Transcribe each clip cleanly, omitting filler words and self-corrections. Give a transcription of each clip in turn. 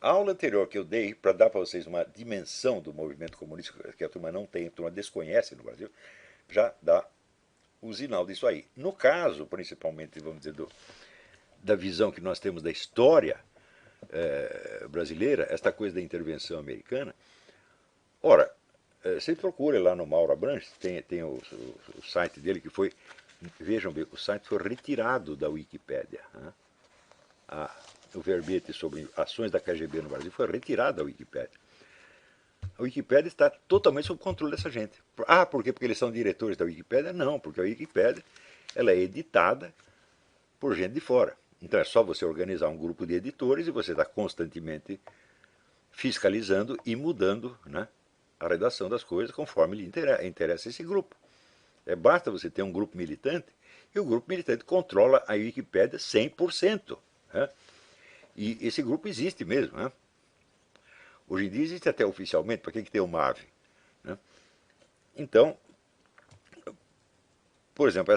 A aula anterior que eu dei, para dar para vocês uma dimensão do movimento comunista, que a turma não tem, a turma desconhece no Brasil, já dá o sinal disso aí. No caso, principalmente, vamos dizer, da visão que nós temos da história brasileira, esta coisa da intervenção americana, ora, você procura lá no Mauro Abranches, tem o site dele que foi, vejam bem, o site foi retirado da Wikipédia. Né? O verbete sobre ações da KGB no Brasil foi retirado da Wikipédia. A Wikipédia está totalmente sob controle dessa gente. Ah, por quê? Porque eles são diretores da Wikipédia? Não, porque a Wikipédia ela é editada por gente de fora. Então é só você organizar um grupo de editores e você está constantemente fiscalizando e mudando, né, a redação das coisas conforme lhe interessa esse grupo. Basta você ter um grupo militante e o grupo militante controla a Wikipédia 100%. Né? E esse grupo existe mesmo. Né? Hoje em dia existe até oficialmente, para que tem o MAV? Né? Então, por exemplo,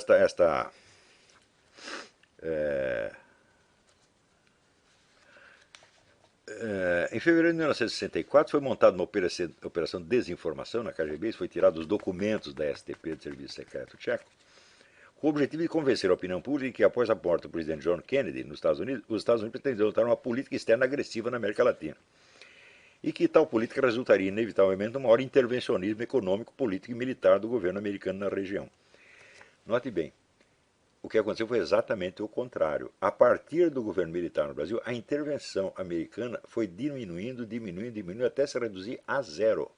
em fevereiro de 1964 foi montada uma operação de desinformação na KGB, foi tirado os documentos da STP, do Serviço Secreto Tcheco, com o objetivo de convencer a opinião pública que, após a morte do presidente John Kennedy nos Estados Unidos, os Estados Unidos pretendiam adotar uma política externa agressiva na América Latina. E que tal política resultaria inevitavelmente no maior intervencionismo econômico, político e militar do governo americano na região. Note bem, o que aconteceu foi exatamente o contrário. A partir do governo militar no Brasil, a intervenção americana foi diminuindo, até se reduzir a zero.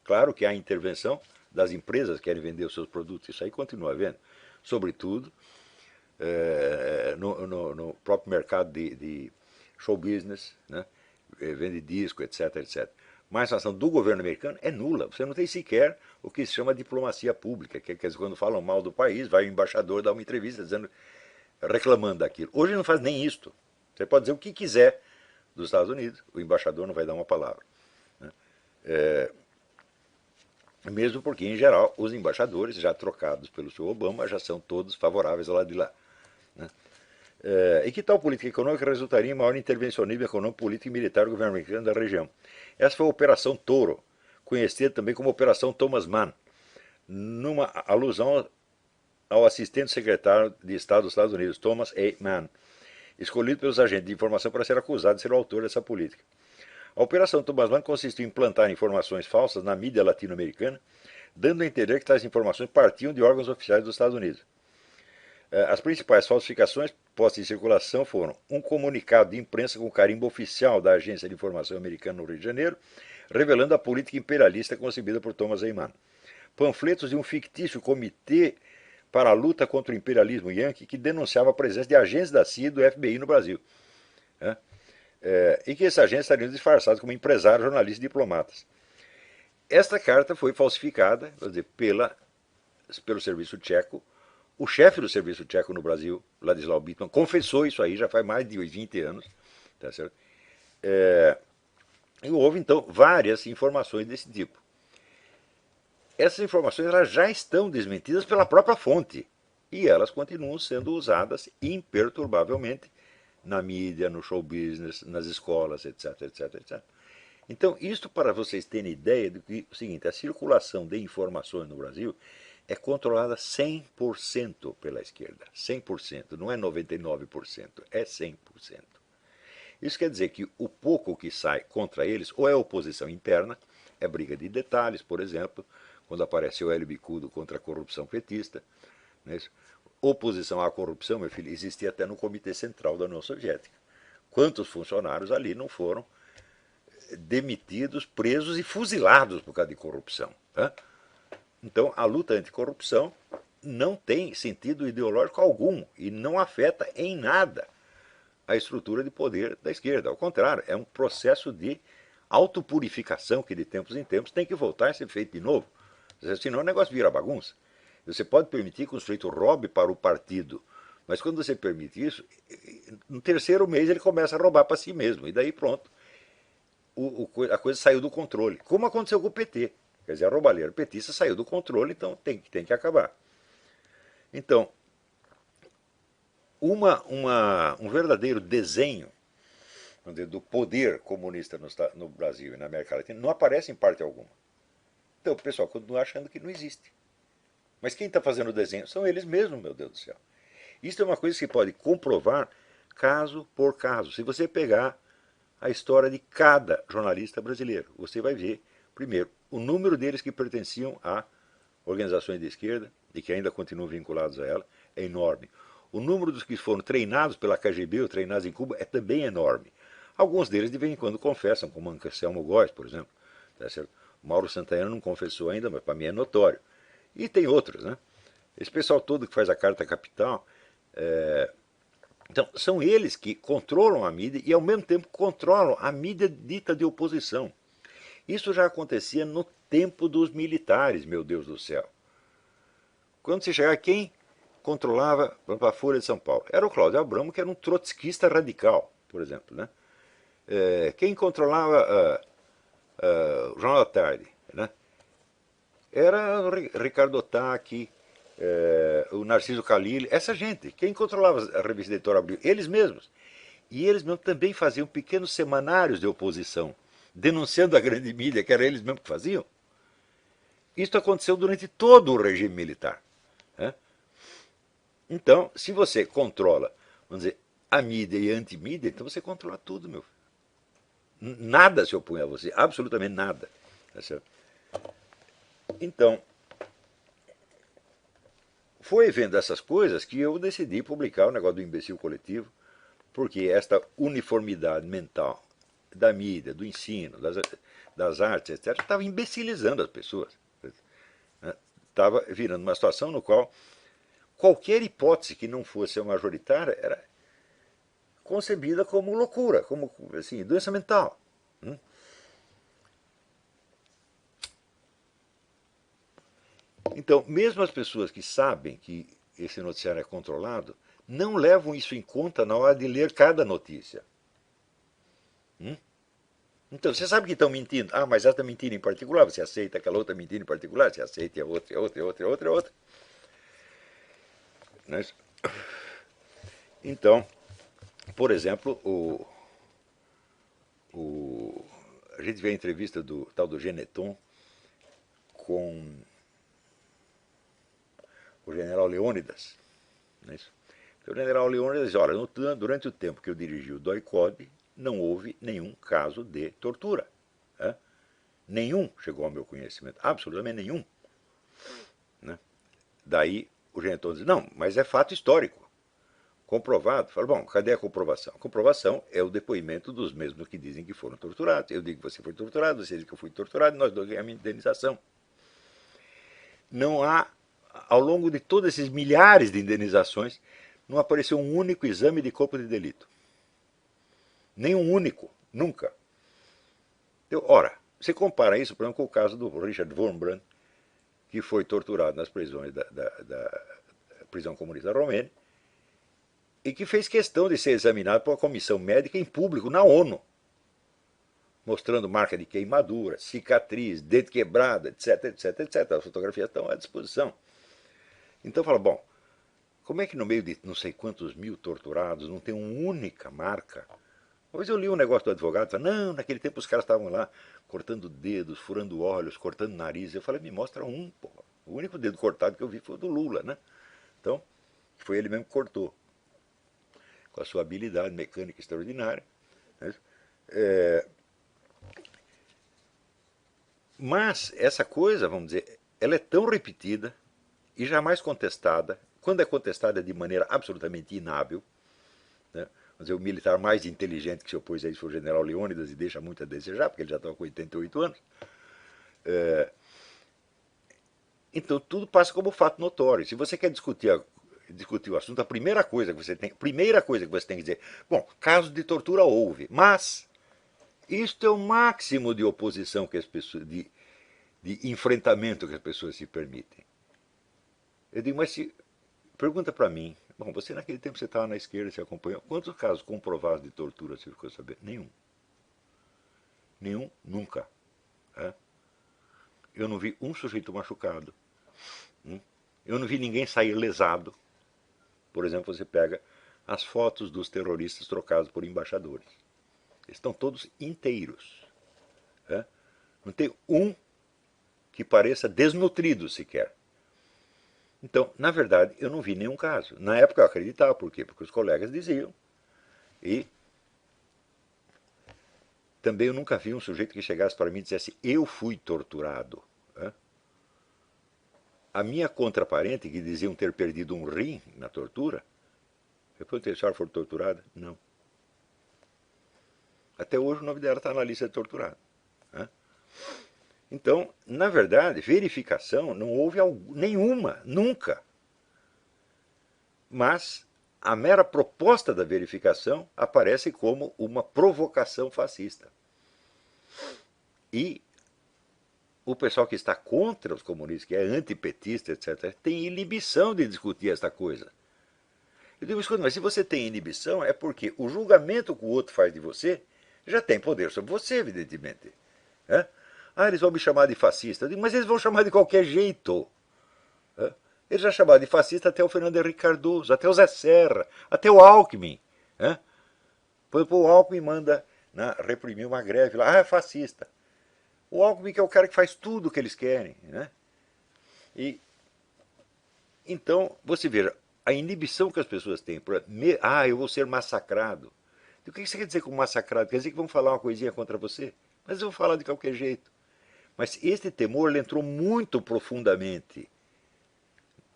Claro que há intervenção das empresas que querem vender os seus produtos, isso aí continua havendo. Sobretudo no próprio mercado de show business, né? Vende disco, etc, etc. Mas a ação do governo americano é nula. Você não tem sequer o que se chama diplomacia pública, que é quando falam mal do país, vai o embaixador dar uma entrevista reclamando daquilo. Hoje não faz nem isto. Você pode dizer o que quiser dos Estados Unidos, o embaixador não vai dar uma palavra. Né? Mesmo porque, em geral, os embaixadores, já trocados pelo senhor Obama, já são todos favoráveis ao lado de lá. Né? E que tal política econômica resultaria em maior intervencionismo econômico, político e militar do governo americano da região? Essa foi a Operação Touro, conhecida também como Operação Thomas Mann, numa alusão ao assistente secretário de Estado dos Estados Unidos, Thomas A. Mann, escolhido pelos agentes de informação para ser acusado de ser o autor dessa política. A Operação Thomas Mann consistiu em implantar informações falsas na mídia latino-americana, dando a entender que tais informações partiam de órgãos oficiais dos Estados Unidos. As principais falsificações postas em circulação foram um comunicado de imprensa com carimbo oficial da Agência de Informação Americana no Rio de Janeiro, revelando a política imperialista concebida por Thomas A. Mann. Panfletos de um fictício comitê para a luta contra o imperialismo yankee que denunciava a presença de agentes da CIA e do FBI no Brasil. E que esses agentes estariam disfarçados como empresários, jornalistas e diplomatas. Esta carta foi falsificada, quer dizer, pelo serviço tcheco. O chefe do serviço tcheco no Brasil, Ladislau Bittman, confessou isso aí, já faz mais de 20 anos. Tá certo? E houve, então, várias informações desse tipo. Essas informações elas já estão desmentidas pela própria fonte. E elas continuam sendo usadas imperturbavelmente na mídia, no show business, nas escolas, etc, etc, etc. Então, isto para vocês terem ideia do que o seguinte, a circulação de informações no Brasil é controlada 100% pela esquerda. 100%, não é 99%, é 100%. Isso quer dizer que o pouco que sai contra eles ou é oposição interna, é briga de detalhes, por exemplo, quando apareceu o Hélio Bicudo contra a corrupção petista. Né? Oposição à corrupção, meu filho, existia até no Comitê Central da União Soviética. Quantos funcionários ali não foram demitidos, presos e fuzilados por causa de corrupção? Tá? Então, a luta anticorrupção não tem sentido ideológico algum e não afeta em nada a estrutura de poder da esquerda. Ao contrário, é um processo de autopurificação que de tempos em tempos tem que voltar a ser feito de novo. Senão o negócio vira bagunça. Você pode permitir que o sujeito roube para o partido, mas quando você permite isso, no terceiro mês ele começa a roubar para si mesmo. E daí pronto, a coisa saiu do controle. Como aconteceu com o PT. Quer dizer, a roubalheira petista saiu do controle, então tem que acabar. Então, um verdadeiro desenho vamos dizer, do poder comunista no Brasil e na América Latina não aparece em parte alguma. Então o pessoal continua achando que não existe. Mas quem está fazendo o desenho são eles mesmos, meu Deus do céu. Isso é uma coisa que se pode comprovar caso por caso. Se você pegar a história de cada jornalista brasileiro, você vai ver, primeiro, o número deles que pertenciam a organizações de esquerda e que ainda continuam vinculados a ela é enorme. O número dos que foram treinados pela KGB ou treinados em Cuba é também enorme. Alguns deles de vez em quando confessam, como Anselmo Góes, por exemplo. Tá certo? Mauro Santana não confessou ainda, mas para mim é notório. E tem outros, né? Esse pessoal todo que faz a Carta Capital, então, são eles que controlam a mídia e, ao mesmo tempo, controlam a mídia dita de oposição. Isso já acontecia no tempo dos militares, meu Deus do céu. Quando se chegava, quem controlava a Folha de São Paulo? Era o Cláudio Abramo, que era um trotskista radical, por exemplo. Né? Quem controlava o Jornal da Tarde? Né? Era o Ricardo Otaki, o Narciso Calil, essa gente. Quem controlava a revista Editora Abril? Eles mesmos. E eles mesmos também faziam pequenos semanários de oposição, denunciando a grande mídia, que era eles mesmos que faziam. Isso aconteceu durante todo o regime militar. Né? Então, se você controla, vamos dizer, a mídia e a antimídia, então você controla tudo, meu filho. Nada se opõe a você, absolutamente nada. Tá certo? Então, foi vendo essas coisas que eu decidi publicar o negócio do imbecil coletivo, porque esta uniformidade mental da mídia, do ensino, das artes, etc., estava imbecilizando as pessoas. Estava virando uma situação no qual qualquer hipótese que não fosse a majoritária era concebida como loucura, como assim, doença mental. Então, mesmo as pessoas que sabem que esse noticiário é controlado, não levam isso em conta na hora de ler cada notícia. Então, você sabe que estão mentindo. Ah, mas essa mentira em particular, você aceita aquela outra mentira em particular, você aceita a outra, a outra, a outra, a outra, a outra. Então, por exemplo, a gente vê a entrevista do tal do Geneton com o general Leônidas. Não é isso? O general Leônidas diz, olha, durante o tempo que eu dirigi o DOI-CODE, não houve nenhum caso de tortura. Né? Nenhum chegou ao meu conhecimento, absolutamente nenhum. Né? Daí o Geneton diz, não, mas é fato histórico, comprovado. Fala, bom, cadê a comprovação? A comprovação é o depoimento dos mesmos que dizem que foram torturados. Eu digo que você foi torturado, você diz que eu fui torturado, nós dois ganhamos indenização. Não há, ao longo de todos esses milhares de indenizações, não apareceu um único exame de corpo de delito. Nenhum único, nunca. Então, ora, você compara isso, por exemplo, com o caso do Richard Wurmbrand, que foi torturado nas prisões da prisão comunista romena, e que fez questão de ser examinado por uma comissão médica em público na ONU, mostrando marca de queimadura, cicatriz, dente quebrado, etc, etc, etc. As fotografias estão à disposição. Então fala, bom, como é que no meio de não sei quantos mil torturados não tem uma única marca? Uma vez eu li um negócio do advogado, falei, não, naquele tempo os caras estavam lá cortando dedos, furando olhos, cortando nariz. Eu falei, me mostra um, pô. O único dedo cortado que eu vi foi o do Lula, né? Então, foi ele mesmo que cortou. Com a sua habilidade mecânica extraordinária. Né? Mas essa coisa, vamos dizer, ela é tão repetida e jamais contestada. Quando é contestada de maneira absolutamente inábil, né? Vamos dizer, o militar mais inteligente que se opôs a isso foi o general Leônidas e deixa muito a desejar, porque ele já estava com 88 anos. Então tudo passa como fato notório. Se você quer discutir o assunto, a primeira coisa que você tem que dizer, bom, casos de tortura houve, mas isto é o máximo de oposição que as pessoas, de enfrentamento que as pessoas se permitem. Eu digo, mas se pergunta para mim, bom, você naquele tempo você estava na esquerda, você acompanhou, quantos casos comprovados de tortura você ficou sabendo? Nenhum. Nenhum, nunca. É? Eu não vi um sujeito machucado. Eu não vi ninguém sair lesado. Por exemplo, você pega as fotos dos terroristas trocados por embaixadores. Estão todos inteiros. Né? Não tem um que pareça desnutrido sequer. Então, na verdade, eu não vi nenhum caso. Na época eu acreditava, por quê? Porque os colegas diziam. E também eu nunca vi um sujeito que chegasse para mim e dissesse: eu fui torturado. Né? A minha contraparente, que diziam ter perdido um rim na tortura, eu perguntei: a senhora foi torturada? Não. Até hoje o nome dela está na lista de torturado. Né? Então, na verdade, verificação não houve nenhuma, nunca. Mas a mera proposta da verificação aparece como uma provocação fascista. E o pessoal que está contra os comunistas, que é antipetista, etc., tem inibição de discutir esta coisa. Eu digo: escuta, mas se você tem inibição, é porque o julgamento que o outro faz de você já tem poder sobre você, evidentemente. É? Ah, eles vão me chamar de fascista. Eu digo: mas eles vão chamar de qualquer jeito. É? Eles já chamaram de fascista até o Fernando Henrique Cardoso, até o Zé Serra, até o Alckmin. É? Por exemplo, o Alckmin manda, né, reprimir uma greve lá. Ah, é fascista. O Alckmin, que é o cara que faz tudo o que eles querem. Né? E, então, você veja, a inibição que as pessoas têm. Eu vou ser massacrado. O que você quer dizer com massacrado? Quer dizer que vão falar uma coisinha contra você? Mas eles vão falar de qualquer jeito. Mas este temor ele entrou muito profundamente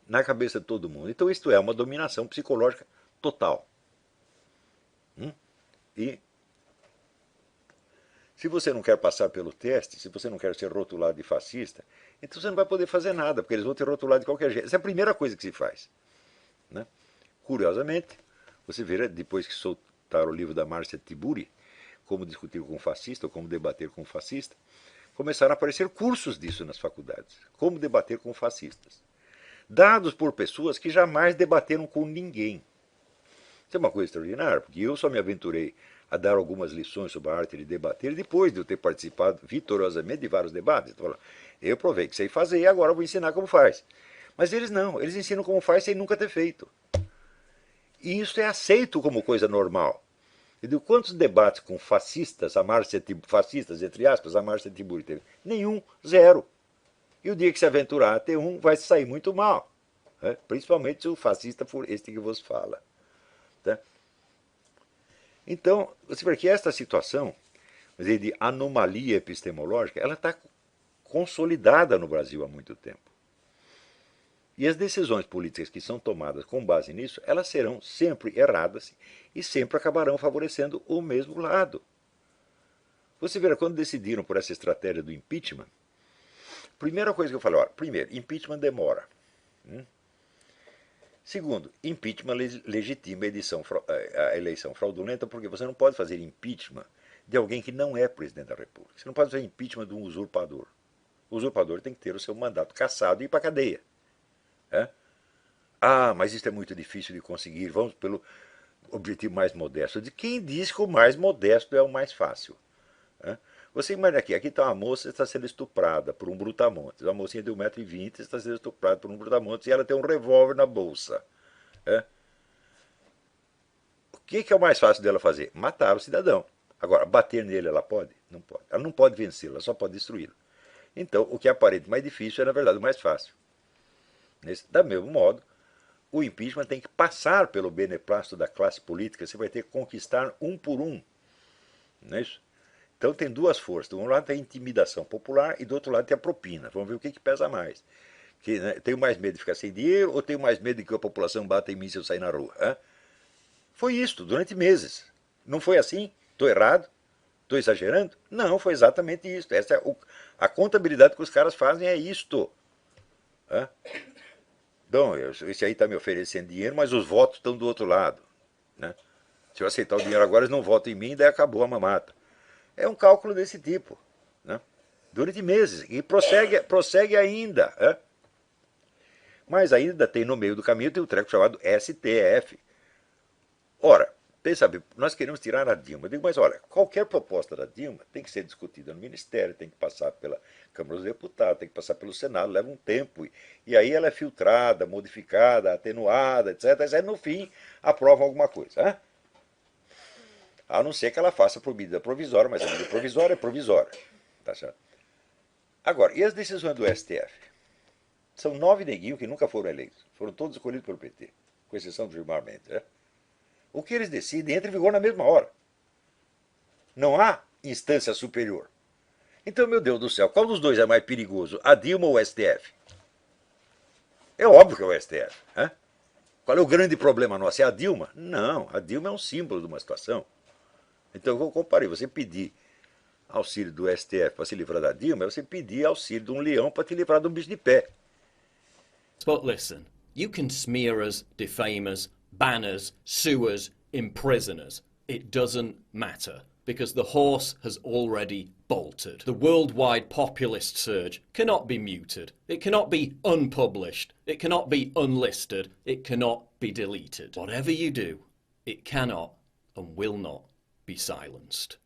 na cabeça de todo mundo. Então isto é uma dominação psicológica total. E se você não quer passar pelo teste, se você não quer ser rotulado de fascista, então você não vai poder fazer nada, porque eles vão te rotular de qualquer jeito. Essa é a primeira coisa que se faz. Né? Curiosamente, você verá, depois que soltaram o livro da Márcia Tiburi, Como Discutir com um Fascista, ou Como Debater com um Fascista, começaram a aparecer cursos disso nas faculdades. Como debater com fascistas. Dados por pessoas que jamais debateram com ninguém. Isso é uma coisa extraordinária, porque eu só me aventurei a dar algumas lições sobre a arte de debater depois de eu ter participado vitoriosamente de vários debates. Então, eu provei que sei fazer e agora vou ensinar como faz. Mas eles não, eles ensinam como faz sem nunca ter feito. E isso é aceito como coisa normal. Eu digo: quantos debates com fascistas, fascistas, entre aspas, a Márcia Tiburi teve? Nenhum, zero. E o dia que se aventurar a ter um, vai sair muito mal. Né? Principalmente se o fascista for este que vos fala. Tá? Então, você vê que esta situação de anomalia epistemológica, ela está consolidada no Brasil há muito tempo. E as decisões políticas que são tomadas com base nisso, elas serão sempre erradas e sempre acabarão favorecendo o mesmo lado. Você verá, quando decidiram por essa estratégia do impeachment, primeira coisa que eu falei: olha, primeiro, impeachment demora. Segundo, impeachment legitima a eleição fraudulenta, porque você não pode fazer impeachment de alguém que não é presidente da República. Você não pode fazer impeachment de um usurpador. O usurpador tem que ter o seu mandato cassado e ir para a cadeia. É? Ah, mas isso é muito difícil de conseguir, vamos pelo objetivo mais modesto. De quem diz que o mais modesto é o mais fácil? É? Você imagina aqui está uma moça que está sendo estuprada por um brutamontes. Uma mocinha de 1,20 m está sendo estuprada por um brutamontes e ela tem um revólver na bolsa. É? O que é o mais fácil dela fazer? Matar o cidadão. Agora, bater nele ela pode? Não pode. Ela não pode vencê-lo, ela só pode destruí-lo. Então, o que aparente mais difícil é, na verdade, o mais fácil. Da mesmo modo, o impeachment tem que passar pelo beneplácito da classe política, você vai ter que conquistar um por um. Não é isso? Então tem duas forças. De um lado tem a intimidação popular e do outro lado tem a propina. Vamos ver o que pesa mais. Né, tenho mais medo de ficar sem dinheiro ou tenho mais medo de que a população bata em mim se eu sair na rua? Hein? Foi isto, durante meses. Não foi assim? Estou errado? Estou exagerando? Não, foi exatamente isso. Essa é a contabilidade que os caras fazem é isto. Hein? Então, esse aí está me oferecendo dinheiro, mas os votos estão do outro lado. Né? Se eu aceitar o dinheiro agora, eles não votam em mim, daí acabou a mamata. É um cálculo desse tipo. Né? Durante meses. E prossegue ainda. Né? Mas ainda tem no meio do caminho, tem um treco chamado STF. Ora, pensa bem, nós queremos tirar a Dilma. Eu digo: mas olha, qualquer proposta da Dilma tem que ser discutida no Ministério, tem que passar pela Câmara dos Deputados, tem que passar pelo Senado, leva um tempo. E aí ela é filtrada, modificada, atenuada, etc. E aí no fim aprovam alguma coisa. Hein? A não ser que ela faça por medida provisória, mas a medida provisória é provisória. Tá certo? Agora, e as decisões do STF? São 9 neguinhos que nunca foram eleitos. Foram todos escolhidos pelo PT, com exceção do Gilmar Mendes. Né? O que eles decidem entra em vigor na mesma hora. Não há instância superior. Então, meu Deus do céu, qual dos dois é mais perigoso, a Dilma ou o STF? É óbvio que é o STF. Né? Qual é o grande problema nosso? É a Dilma? Não, a Dilma é um símbolo de uma situação. Então, eu comparei, você pedir auxílio do STF para se livrar da Dilma, é você pedir auxílio de um leão para te livrar de um bicho de pé. But listen, you can smear us, defame us, ban us, sue us, imprison us. It doesn't matter, because the horse has already bolted. The worldwide populist surge cannot be muted. It cannot be unpublished. It cannot be unlisted. It cannot be deleted. Whatever you do, it cannot and will not be silenced.